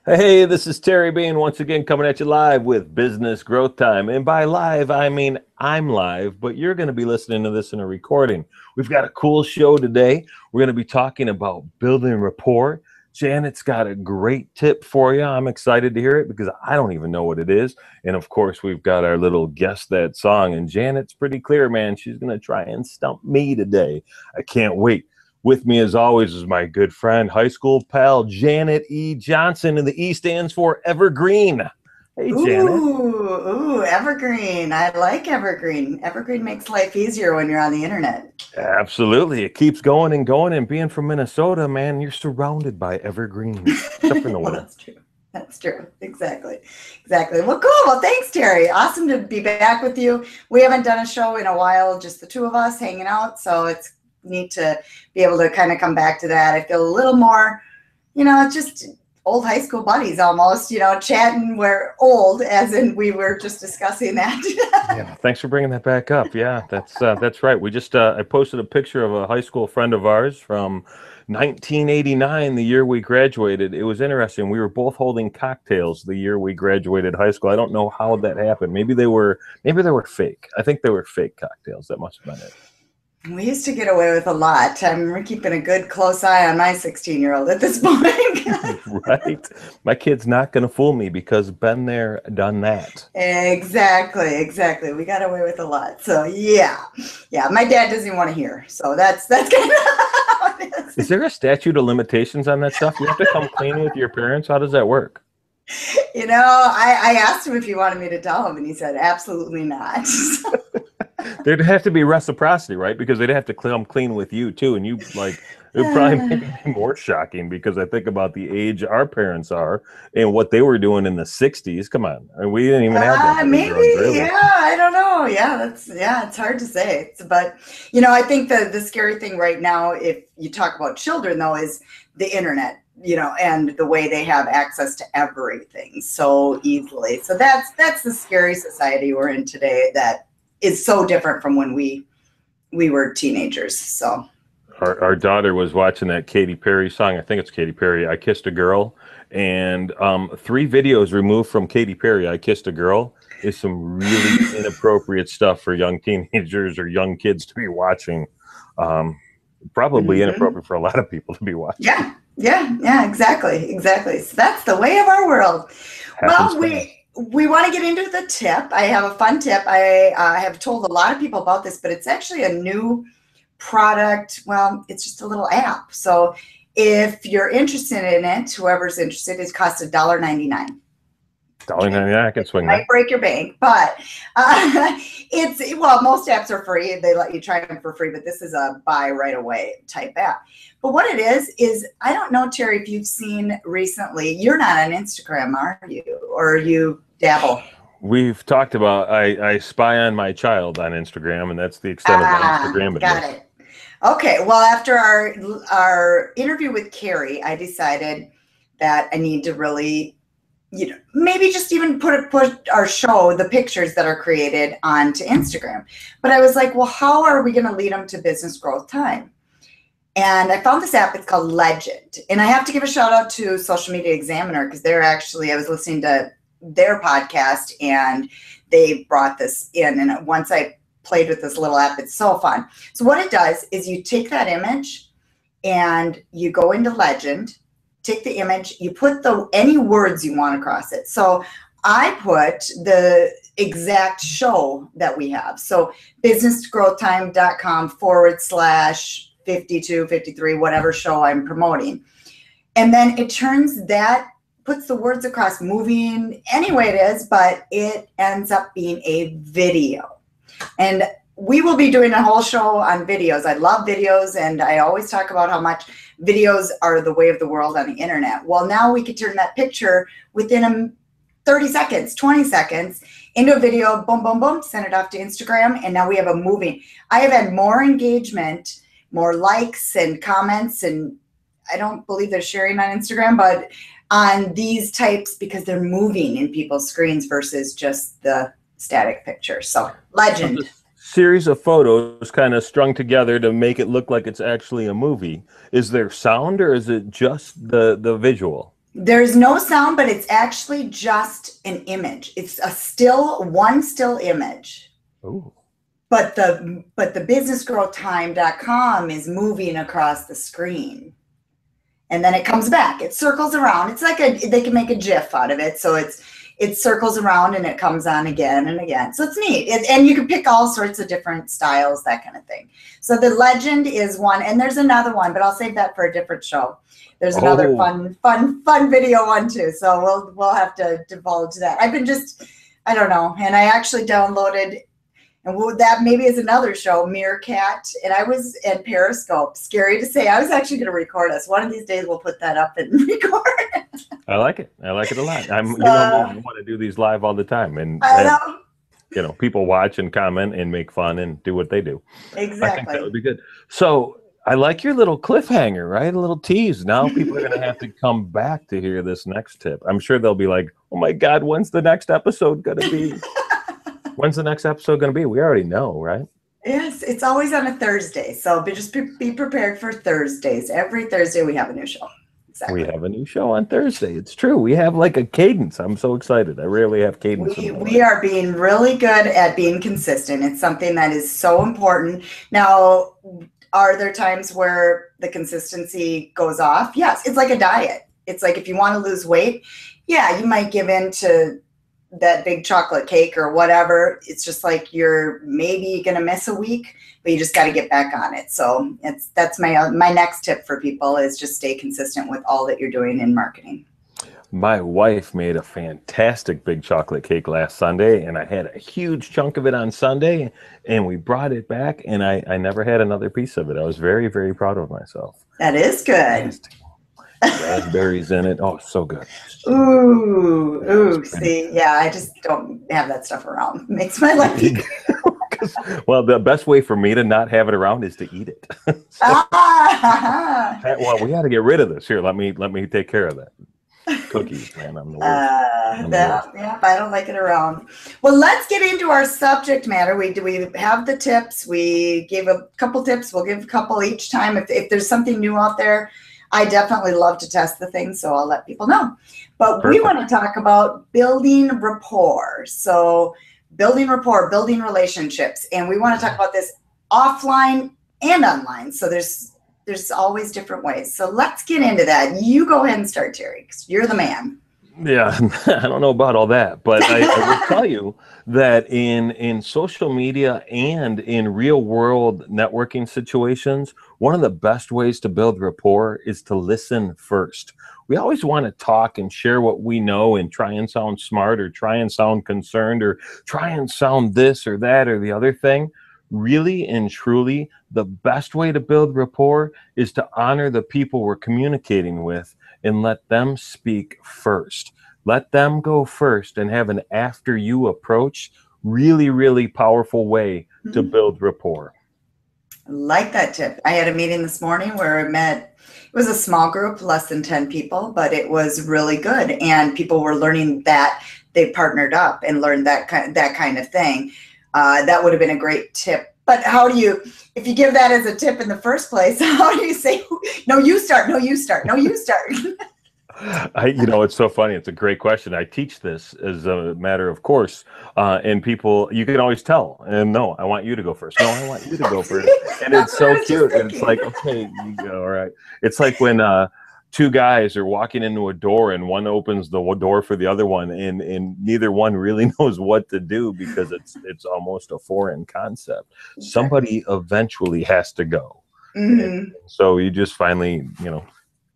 Hey, this is Terry Bean once again coming at you live with Business Growth Time. And by live, I mean I'm live, but you're going to be listening to this in a recording. We've got a cool show today. We're going to be talking about building rapport. Janet's got a great tip for you. I'm excited to hear it because I don't even know what it is. And of course, we've got our little Guess That Song. And Janet's pretty clear, man. She's going to try and stump me today. I can't wait. With me, as always, is my good friend, high school pal, Janet E. Johnson, and the E stands for Evergreen. Hey, Janet. Ooh, Evergreen. I like Evergreen. Evergreen makes life easier when you're on the internet. Absolutely. It keeps going and going. And being from Minnesota, man, you're surrounded by evergreens, except for in the Well, winter. that's true. That's true. Exactly. Exactly. Well, cool. Well, thanks, Terry. Awesome to be back with you. We haven't done a show in a while, just the two of us hanging out. So it's neat to be able to kind of come back to that. I feel a little more, just old high school buddies almost, chatting. We're old, as in we were just discussing that. Yeah, thanks for bringing that back up. Yeah, that's right. We just I posted a picture of a high school friend of ours from 1989, the year we graduated. It was interesting. We were both holding cocktails the year we graduated high school. I don't know how that happened. Maybe they were fake. I think they were fake cocktails. That must have been it. We used to get away with a lot. I'm keeping a good close eye on my 16-year-old at this point. Right? My kid's not going to fool me because been there, done that. Exactly. We got away with a lot. So yeah. My dad doesn't want to hear. So that's kind of how it is. Is there a statute of limitations on that stuff? You have to come clean with your parents? How does that work? I asked him if he wanted me to tell him, and he said absolutely not. There'd have to be reciprocity, right? Because they'd have to come clean with you too, and it would probably make it more shocking because I think about the age our parents are and what they were doing in the '60s. Come on, and we didn't even have that. Maybe, yeah, I don't know. It's hard to say. But I think the scary thing right now, if you talk about children, though, is the internet. And the way they have access to everything so easily. So that's the scary society we're in today. That is so different from when we were teenagers. So our daughter was watching that Katy Perry song. I think it's Katy Perry. I Kissed a Girl, and 3 videos removed from Katy Perry. I Kissed a Girl is some really inappropriate stuff for young teenagers or young kids to be watching. Probably inappropriate for a lot of people to be watching. Yeah, exactly. So that's the way of our world. Happens Well, we want to get into the tip. I have a fun tip. I have told a lot of people about this, but it's actually a new product. Well, it's just a little app. So if you're interested in it, whoever's interested, it costs $1.99. $1.99, I can swing Might that. break your bank, but most apps are free. They let you try them for free, but this is a buy right away type app. But what it is I don't know, Terry, if you've seen recently, you're not on Instagram, are you? Or you dabble? We've talked about I spy on my child on Instagram, and that's the extent of my Instagram. Got it. Okay, well, after our interview with Carrie, I decided that I need to really, maybe just even put our show, the pictures that are created, onto Instagram. But I was like, well, how are we going to lead them to business growth time? And I found this app. It's called Legend. And I have to give a shout out to Social Media Examiner because I was listening to their podcast and they brought this in. And once I played with this little app, it's so fun. So what it does is you take that image and you go into Legend, take the image, you put any words you want across it. So I put the exact show that we have. So businessgrowthtime.com/52, 53, whatever show I'm promoting. And then puts the words across, moving any way it is, but it ends up being a video. And we will be doing a whole show on videos. I love videos, and I always talk about how much videos are the way of the world on the internet. Well, now we could turn that picture within 30 seconds, 20 seconds into a video, boom, boom, boom, send it off to Instagram, and now we have a moving. I have had more engagement, more likes and comments, and I don't believe they're sharing on Instagram, but on these types because they're moving in people's screens versus just the static picture. So Legend. Series of photos kind of strung together to make it look like it's actually a movie. Is there sound or is it just the visual? There's no sound, but it's actually just an image. It's one still image. Ooh. But the businessgrowthtime.com is moving across the screen. And then it comes back. It circles around. It's like they can make a GIF out of it. So it circles around and it comes on again and again. So it's neat. And you can pick all sorts of different styles, that kind of thing. So the legend is one, and there's another one, but I'll save that for a different show. There's another fun video one too. So we'll have to divulge that. I've been I don't know. And I actually downloaded, and that maybe is another show, Meerkat, and Periscope. Scary to say, I was actually going to record us. One of these days we'll put that up and record it. I like it. I like it a lot. I want to do these live all the time, and people watch and comment and make fun and do what they do. Exactly. I think that would be good. So I like your little cliffhanger, right? A little tease. Now people are going to have to come back to hear this next tip. I'm sure they'll be like, "Oh my God, when's the next episode going to be?" When's the next episode going to be? We already know, right? Yes, it's always on a Thursday. So just be prepared for Thursdays. Every Thursday we have a new show. Exactly. We have a new show on Thursday. It's true. We have like a cadence. I'm so excited. I rarely have cadence. We are being really good at being consistent. It's something that is so important. Now, are there times where the consistency goes off? Yes. It's like a diet. It's like if you want to lose weight, yeah, you might give in to that big chocolate cake or whatever. It's just like you're maybe going to miss a week, but you just got to get back on it. So that's my next tip for people is just stay consistent with all that you're doing in marketing. My wife made a fantastic big chocolate cake last Sunday, and I had a huge chunk of it on Sunday, and we brought it back, and I never had another piece of it. I was very, very proud of myself. That is good. Raspberries in it. Oh, so good. Ooh. See, yeah, I just don't have that stuff around. Makes my life easier. Well, the best way for me to not have it around is to eat it. Well, we got to get rid of this. Here, let me take care of that. Cookies, man, I'm the worst. Yeah, I don't like it around. Well, let's get into our subject matter. We have the tips. We gave a couple tips. We'll give a couple each time. If there's something new out there, I definitely love to test the things, so I'll let people know. But Perfect. We want to talk about building rapport. So building rapport, building relationships. And we want to talk about this offline and online. So there's always different ways. So let's get into that. You go ahead and start, Terry, because you're the man. Yeah, I don't know about all that, but I will tell you that in social media and in real world networking situations, one of the best ways to build rapport is to listen first. We always want to talk and share what we know and try and sound smart or try and sound concerned or try and sound this or that or the other thing. Really and truly, the best way to build rapport is to honor the people we're communicating with and let them speak first. Let them go first and have an after you approach. Really, really powerful way to build rapport. I like that tip. I had a meeting this morning where I met, it was a small group, less than 10 people, but it was really good. And people were learning that they partnered up and learned that kind of thing. That would have been a great tip. But how do you, if you give that as a tip in the first place, how do you say, no, you start, no, you start, no, you start? It's so funny. It's a great question. I teach this as a matter of course, and people, you can always tell. And no, I want you to go first. No, I want you to go first. And it's so cute. And it's like, okay, you go. All right. It's like when two guys are walking into a door and one opens the door for the other one, and neither one really knows what to do because it's almost a foreign concept. Somebody eventually has to go. And so you just finally,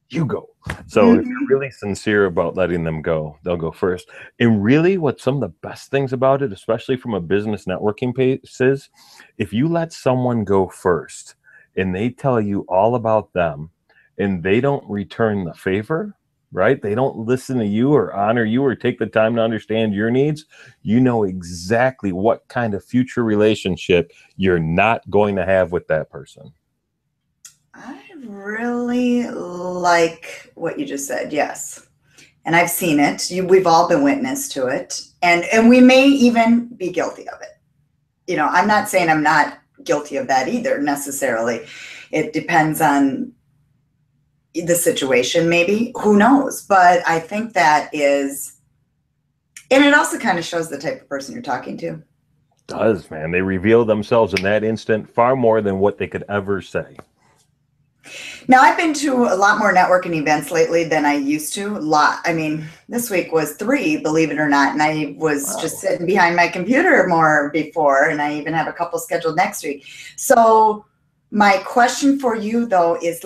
you go. So if you're really sincere about letting them go, they'll go first. And really what some of the best things about it, especially from a business networking pace, is if you let someone go first and they tell you all about them and they don't return the favor, right? They don't listen to you or honor you or take the time to understand your needs. You know exactly what kind of future relationship you're not going to have with that person. I really like what you just said. Yes. And I've seen it. We've all been witness to it. And we may even be guilty of it. I'm not saying I'm not guilty of that either necessarily. It depends on, the situation, maybe, who knows? But I think that is, and it also kind of shows the type of person you're talking to. Does, man. They reveal themselves in that instant far more than what they could ever say. Now, I've been to a lot more networking events lately than I used to. A lot. I mean, this week was 3, believe it or not. And I was just sitting behind my computer more before, and I even have a couple scheduled next week. So my question for you, though, is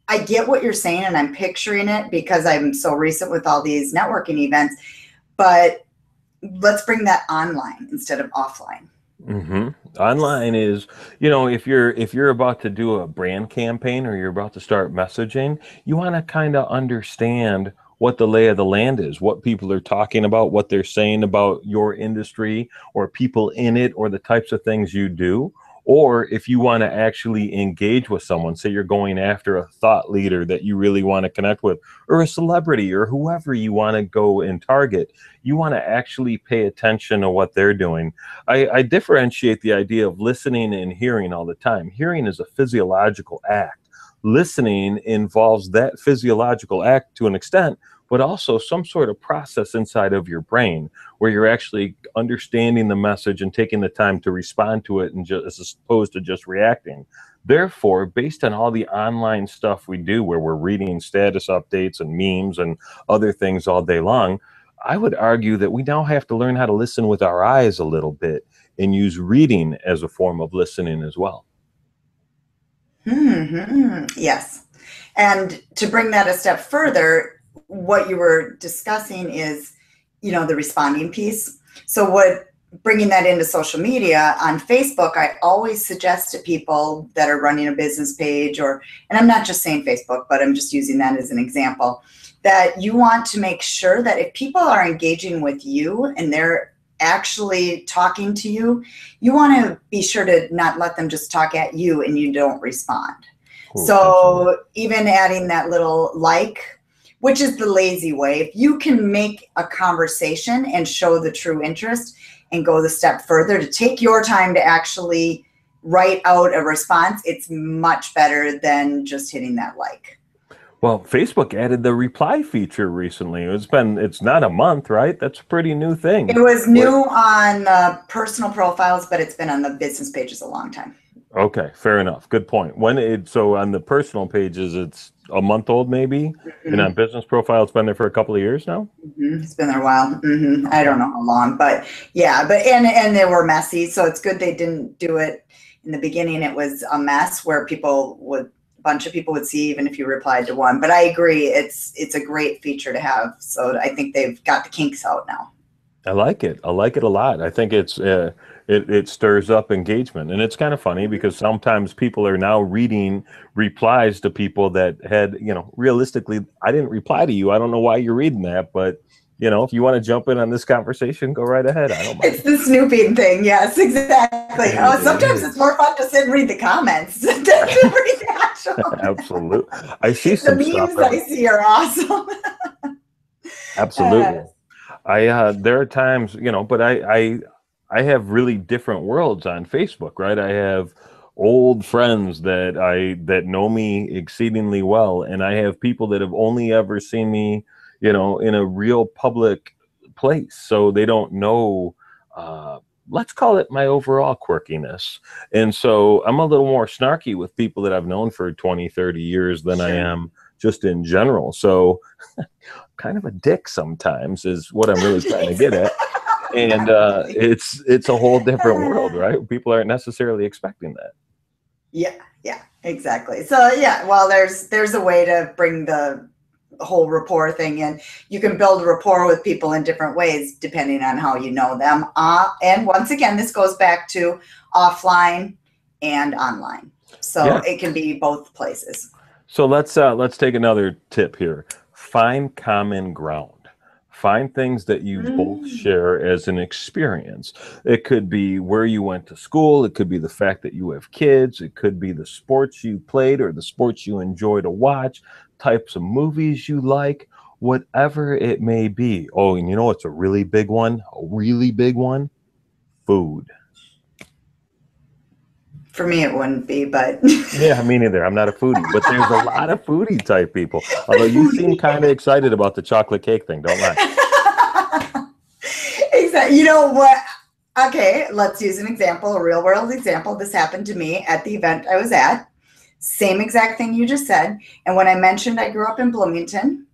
I get what you're saying, and I'm picturing it because I'm so recent with all these networking events, but let's bring that online instead of offline. Mm-hmm. Online is, if you're about to do a brand campaign or you're about to start messaging, you want to kind of understand what the lay of the land is, what people are talking about, what they're saying about your industry or people in it or the types of things you do. Or if you want to actually engage with someone, say you're going after a thought leader that you really want to connect with, or a celebrity or whoever you want to go and target, you want to actually pay attention to what they're doing. I differentiate the idea of listening and hearing all the time. Hearing is a physiological act. Listening involves that physiological act to an extent, but also some sort of process inside of your brain where you're actually understanding the message and taking the time to respond to it, and just as opposed to just reacting. Therefore, based on all the online stuff we do where we're reading status updates and memes and other things all day long, I would argue that we now have to learn how to listen with our eyes a little bit and use reading as a form of listening as well. Yes. And to bring that a step further, what you were discussing is, the responding piece. So bringing that into social media on Facebook, I always suggest to people that are running a business page and I'm not just saying Facebook, but I'm just using that as an example, that you want to make sure that if people are engaging with you and they're actually talking to you, you want to be sure to not let them just talk at you and you don't respond. Cool. So even adding that little which is the lazy way, if you can make a conversation and show the true interest and go the step further to take your time to actually write out a response, it's much better than just hitting that like. Well, Facebook added the reply feature recently. It's not a month, right? That's a pretty new thing. It was new on personal profiles, but it's been on the business pages a long time. Okay, fair enough. Good point. So on the personal pages, it's a month old maybe, and on business profile, it's been there for a couple of years now. It's been there a while. I don't know how long, but yeah, and they were messy, so it's good they didn't do it in the beginning. It was a mess where a bunch of people would see even if you replied to one. But I agree, it's a great feature to have. So I think they've got the kinks out now. I like it. I like it a lot. I think it stirs up engagement, and it's kind of funny because sometimes people are now reading replies to people that had, realistically, I didn't reply to you. I don't know why you're reading that, but if you want to jump in on this conversation, go right ahead. I don't mind. It's the snooping thing. Yes, exactly. Sometimes it's more fun to sit and read the comments than to read the actual. Absolutely. I see some the memes I see are awesome. Absolutely. There are times, but I have really different worlds on Facebook, right? I have old friends that know me exceedingly well, and I have people that have only ever seen me, in a real public place. So they don't know, let's call it my overall quirkiness. And so I'm a little more snarky with people that I've known for 20, 30 years than I am just in general. So kind of a dick sometimes is what I'm really trying to get at. And it's a whole different world, right? People aren't necessarily expecting that. Yeah, exactly. So yeah, well, there's a way to bring the whole rapport thing in. You can build rapport with people in different ways depending on how you know them. And once again, this goes back to offline and online. So It can be both places. So let's take another tip here. Find common ground. Find things that you both share as an experience. It could be where you went to school. It could be the fact that you have kids. It could be the sports you played or the sports you enjoy to watch, types of movies you like, whatever it may be. Oh, and it's a really big one? Food. For me, it wouldn't be, but Yeah, me neither. I'm not a foodie, but there's a lot of foodie type people. Although you seem kind of excited about the chocolate cake thing, don't lie. exactly. You know what? Okay, let's use an example, a real world example. This happened to me at the event I was at. Same exact thing you just said. And when I mentioned I grew up in Bloomington,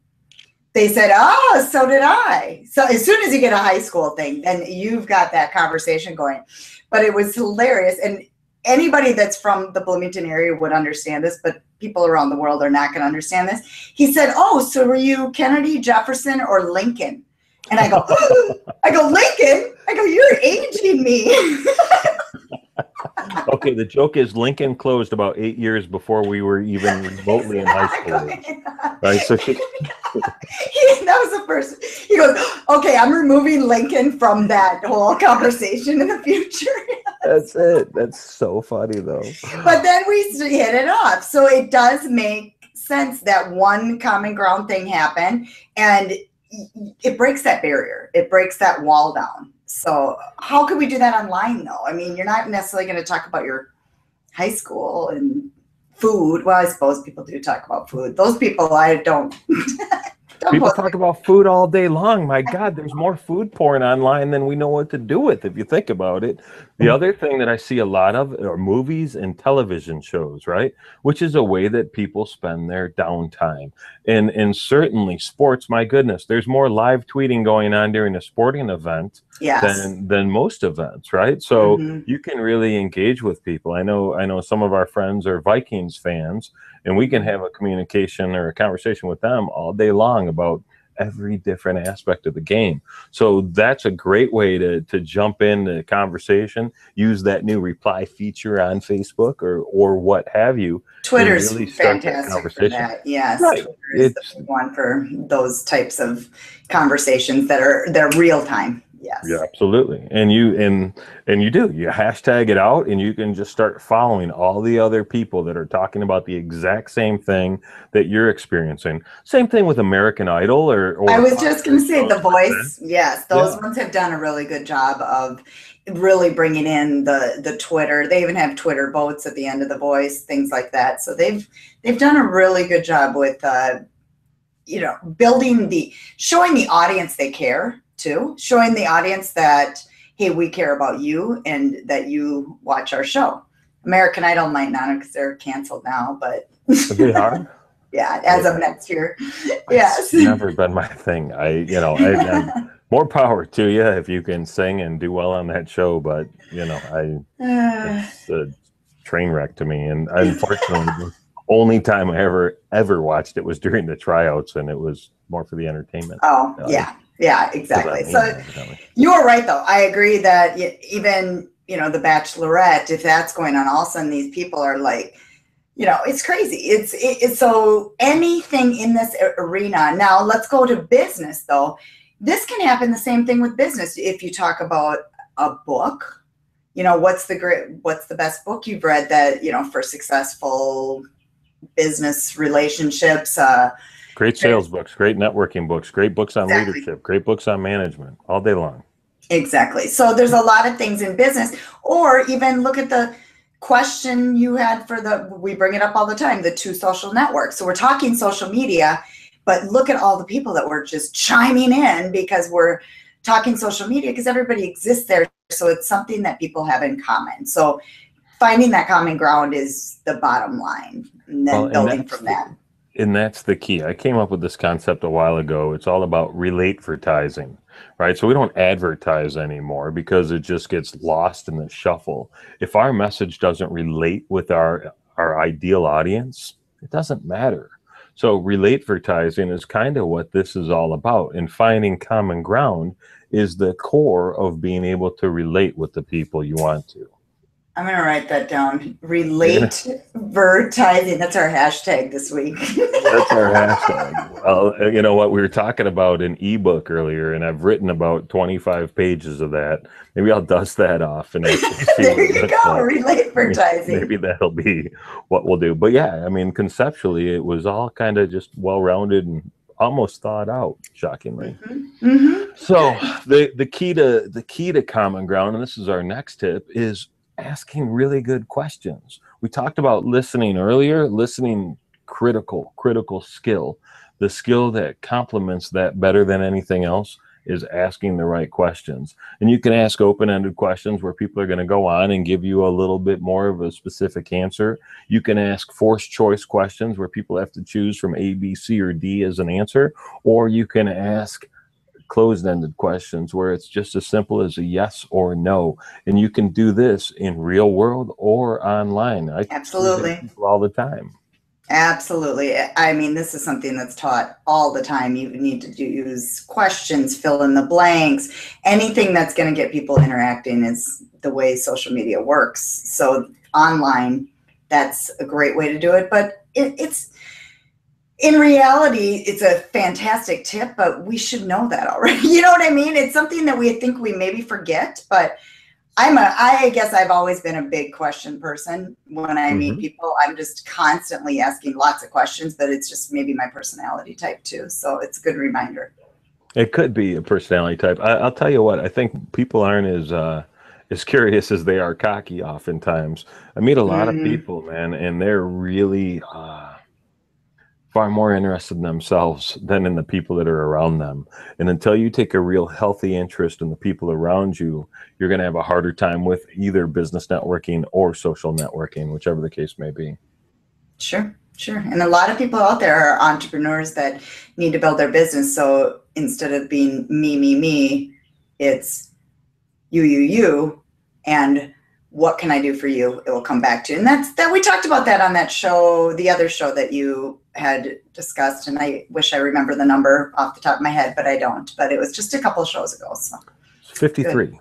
they said, oh, so did I. So as soon as you get a high school thing, then you've got that conversation going. But it was hilarious. And anybody that's from the Bloomington area would understand this, but people around the world are not going to understand this. He said, oh, so were you Kennedy, Jefferson, or Lincoln? And I go, Lincoln? I go, you're aging me. Okay, the joke is Lincoln closed about 8 years before we were even remotely in high school age. Right? So that was the first. He goes, okay, I'm removing Lincoln from that whole conversation in the future. That's it. That's so funny, though. But then we hit it off. So it does make sense that one common ground thing happened, and it breaks that barrier. It breaks that wall down. So how could we do that online, though? I mean, you're not necessarily going to talk about your high school and food. Well, I suppose people do talk about food. Those people, I don't. People talk about food all day long. My God, there's more food porn online than we know what to do with, if you think about it. The other thing that I see a lot of are movies and television shows, right? Which is a way that people spend their downtime. And certainly sports, my goodness, there's more live tweeting going on during a sporting event than most events, right? So you can really engage with people. I know some of our friends are Vikings fans, and we can have a communication or a conversation with them all day long about every different aspect of the game. So that's a great way to jump into the conversation. Use that new reply feature on Facebook or what have you. Twitter's really start fantastic for that. Yes, right. Twitter is the big one for those types of conversations that are real time. Yes. Yeah, absolutely. And you hashtag it out, and you can just start following all the other people that are talking about the exact same thing that you're experiencing. Same thing with American Idol or I was just going to say The Voice. Yes, those ones have done a really good job of really bringing in the Twitter. They even have Twitter votes at the end of The Voice, things like that. So they've done a really good job with showing the audience they care too, showing the audience that, hey, we care about you and that you watch our show. American Idol might not, because they're canceled now, but they are. Yeah, as of next year. Yes. It's never been my thing. I more power to you if you can sing and do well on that show, but it's a train wreck to me. And unfortunately, the only time I ever watched it was during the tryouts, and it was more for the entertainment. Oh, yeah, exactly. So you are right, though. I agree that even, The Bachelorette, if that's going on, all of a sudden these people are like, it's crazy. It's so anything in this arena. Now let's go to business, though. This can happen the same thing with business. If you talk about a book, what's the best book you've read that, for successful business relationships, great sales books, great networking books, great books on leadership, great books on management, all day long. Exactly. So there's a lot of things in business, or even look at the question you had we bring it up all the time, the 2 social networks. So we're talking social media, but look at all the people that were just chiming in because we're talking social media, because everybody exists there. So it's something that people have in common. So finding that common ground is the bottom line, and then building from that. And that's the key. I came up with this concept a while ago. It's all about relate-vertising, right? So we don't advertise anymore because it just gets lost in the shuffle. If our message doesn't relate with our ideal audience, it doesn't matter. So relate-vertising is kind of what this is all about. And finding common ground is the core of being able to relate with the people you want to. I'm going to write that down. Relate-vertising. That's our hashtag this week. That's our hashtag. Well, you know what? We were talking about an ebook earlier, and I've written about 25 pages of that. Maybe I'll dust that off. And there you go. Relate-vertising. Maybe that'll be what we'll do. But yeah, I mean, conceptually, it was all kind of just well-rounded and almost thought out, shockingly. So the key to common ground, and this is our next tip, is asking really good questions. We talked about listening earlier, listening, critical skill. The skill that complements that better than anything else is asking the right questions. And you can ask open-ended questions where people are going to go on and give you a little bit more of a specific answer. You can ask forced choice questions where people have to choose from A, B, C, or D as an answer, or you can ask closed-ended questions where it's just as simple as a yes or no. And you can do this in real world or online. I do that to Absolutely. people all the time. Absolutely. I mean, this is something that's taught all the time. You need to use questions, fill in the blanks. Anything that's going to get people interacting is the way social media works. So online, that's a great way to do it. But it's in reality, it's a fantastic tip, but we should know that already. You know what I mean? It's something that we think we maybe forget, but I guess I've always been a big question person. When I meet people, I'm just constantly asking lots of questions, but it's just maybe my personality type too. So it's a good reminder. It could be a personality type. I'll tell you what, I think people aren't as curious as they are cocky oftentimes. I meet a lot of Mhm. people, man, and they're really far more interested in themselves than in the people that are around them. And until you take a real healthy interest in the people around you, you're going to have a harder time with either business networking or social networking, whichever the case may be. Sure, sure. And a lot of people out there are entrepreneurs that need to build their business. So instead of being me, it's you, and what can I do for you? It will come back to you. And that we talked about that on that show, the other show that you had discussed. And I wish I remember the number off the top of my head, but I don't. But it was just a couple of shows ago. So 53. good.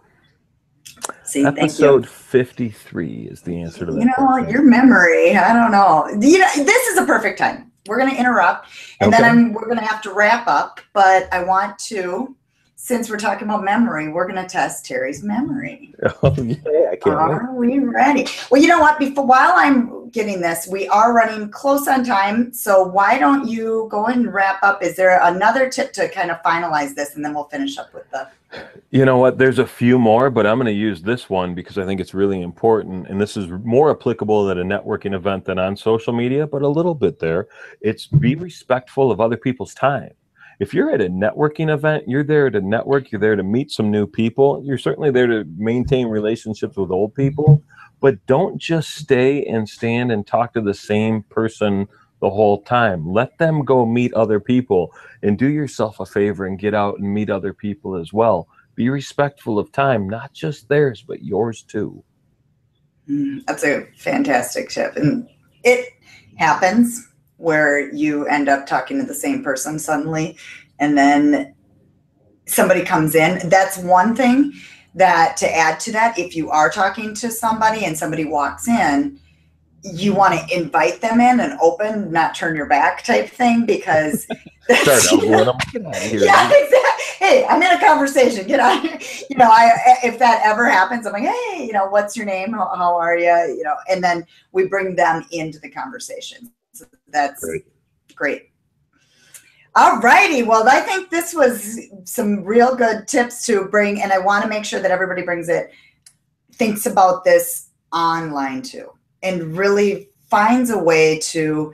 See, thank you. Episode 53 is the answer to that You know, question. your memory, I don't know. You know, this is a perfect time. We're going to interrupt, and Okay. then we're going to have to wrap up. But I want to, since we're talking about memory, we're going to test Terry's memory. Oh, yeah, I can't wait. Are we ready? Well, you know what? While I'm getting this, we are running close on time. So why don't you go ahead and wrap up? Is there another tip to kind of finalize this, and then we'll finish up with the... You know what? There's a few more, but I'm going to use this one because I think it's really important. And this is more applicable at a networking event than on social media, but a little bit there. It's be respectful of other people's time. If you're at a networking event, you're there to network, you're there to meet some new people. You're certainly there to maintain relationships with old people, but don't just stay and stand and talk to the same person the whole time. Let them go meet other people and do yourself a favor and get out and meet other people as well. Be respectful of time, not just theirs, but yours too. That's a fantastic tip. And it happens where you end up talking to the same person suddenly, and then somebody comes in. That's one thing that, to add to that, if you are talking to somebody and somebody walks in, you want to invite them in and open, not turn your back type thing, because Start elbowing them. Get out of here. yeah, exactly. Hey, I'm in a conversation. Get out of here. You know, if that ever happens, I'm like, hey, you know, what's your name? How are you? You know, and then we bring them into the conversation. So that's great. All righty. Well, I think this was some real good tips to bring, and I want to make sure that everybody thinks about this online too, and really finds a way to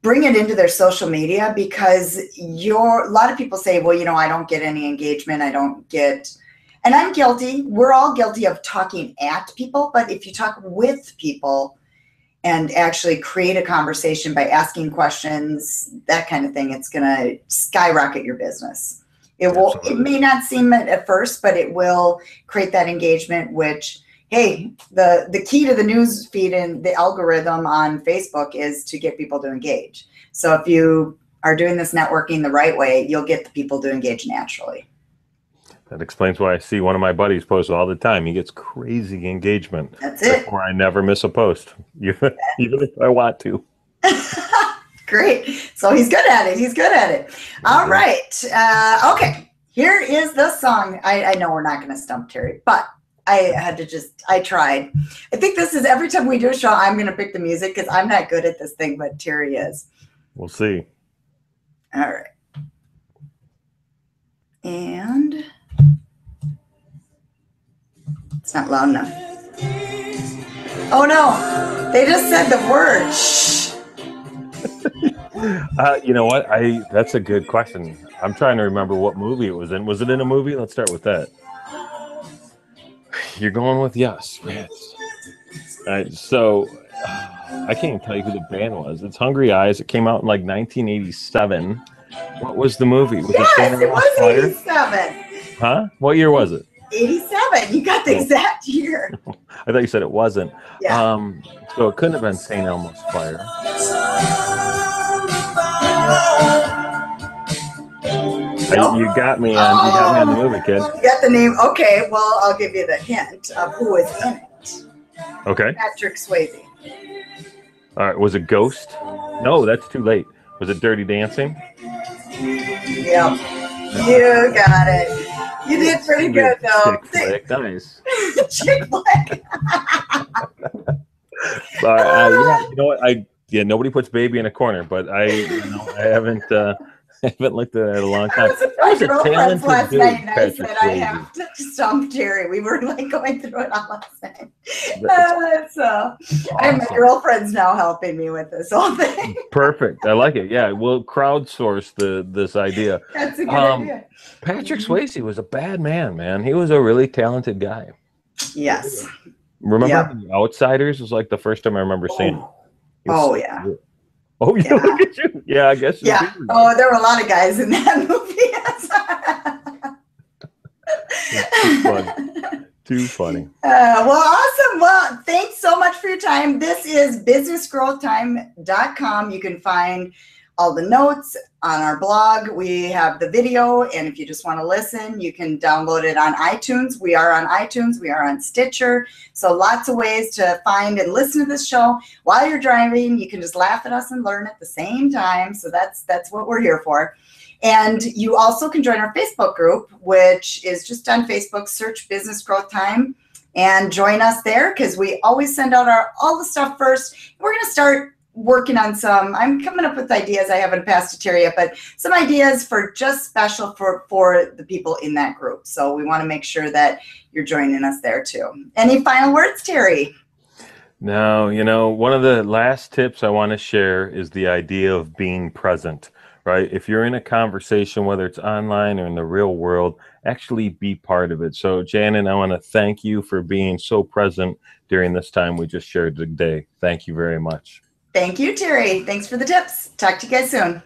bring it into their social media, because a lot of people say, well, you know, I don't get any engagement. And I'm guilty. We're all guilty of talking at people. But if you talk with people and actually create a conversation by asking questions, that kind of thing, it's going to skyrocket your business. It may not seem it at first, but it will create that engagement, which, hey, the key to the news feed and the algorithm on Facebook is to get people to engage. So if you are doing this networking the right way, you'll get the people to engage naturally. That explains why I see one of my buddies post all the time. He gets crazy engagement. That's it. Therefore, I never miss a post, even if I want to. Great. So he's good at it. All right. Okay. Here is the song. I know we're not going to stump Terry, but I tried. I think this is every time we do a show, I'm going to pick the music because I'm not good at this thing, but Terry is. We'll see. All right. And it's not loud enough. Oh no, they just said the word. Shh. You know what? That's a good question. I'm trying to remember what movie it was in. Was it in a movie? Let's start with that. You're going with yes. All right, so I can't even tell you who the band was. It's Hungry Eyes. It came out in like 1987. What was the movie? Was Yes, it was Fire? 87. Huh? What year was it? 87. You got the exact year. I thought you said it wasn't. Yeah. So it couldn't have been St. Elmo's Fire. Nope. You got me on the movie, kid. You got the name. Okay, well, I'll give you the hint of who was in it. Okay. Patrick Swayze. All right. Was it Ghost? No, that's too late. Was it Dirty Dancing? Yep. You got it. You did pretty good, though. Chick flick. Nice. Chick flick. Yeah, you know what? Nobody puts Baby in a corner, but I haven't looked at it in a long time. I was with my girlfriends last night, and I said I have to stump Terry. We were like going through it all last night. I have my girlfriends now helping me with this whole thing. Perfect. I like it. Yeah, we'll crowdsource this idea. That's a good idea. Patrick Swayze was a bad man. He was a really talented guy. Yes. Remember The Outsiders was like the first time I remember seeing it. Oh, yeah. Oh, yeah. Look at you. Yeah, I guess. Yeah. Oh, there were a lot of guys in that movie. Too funny. Well, awesome. Well, thanks so much for your time. This is businessgrowthtime.com. You can find all the notes on our blog. We have the video, and if you just want to listen, you can download it on iTunes. We are on iTunes. We are on Stitcher. So lots of ways to find and listen to this show while you're driving. You can just laugh at us and learn at the same time. So that's what we're here for. And you also can join our Facebook group, which is just on Facebook. Search Business Growth Time and join us there, because we always send out all the stuff first. We're going to start working on I'm coming up with ideas I haven't passed to Terry yet, but some ideas for just special for the people in that group. So we want to make sure that you're joining us there too. Any final words, Terry? No, one of the last tips I want to share is the idea of being present, right? If you're in a conversation, whether it's online or in the real world, actually be part of it. So Janet, I want to thank you for being so present during this time we just shared today. Thank you very much. Thank you, Terry. Thanks for the tips. Talk to you guys soon.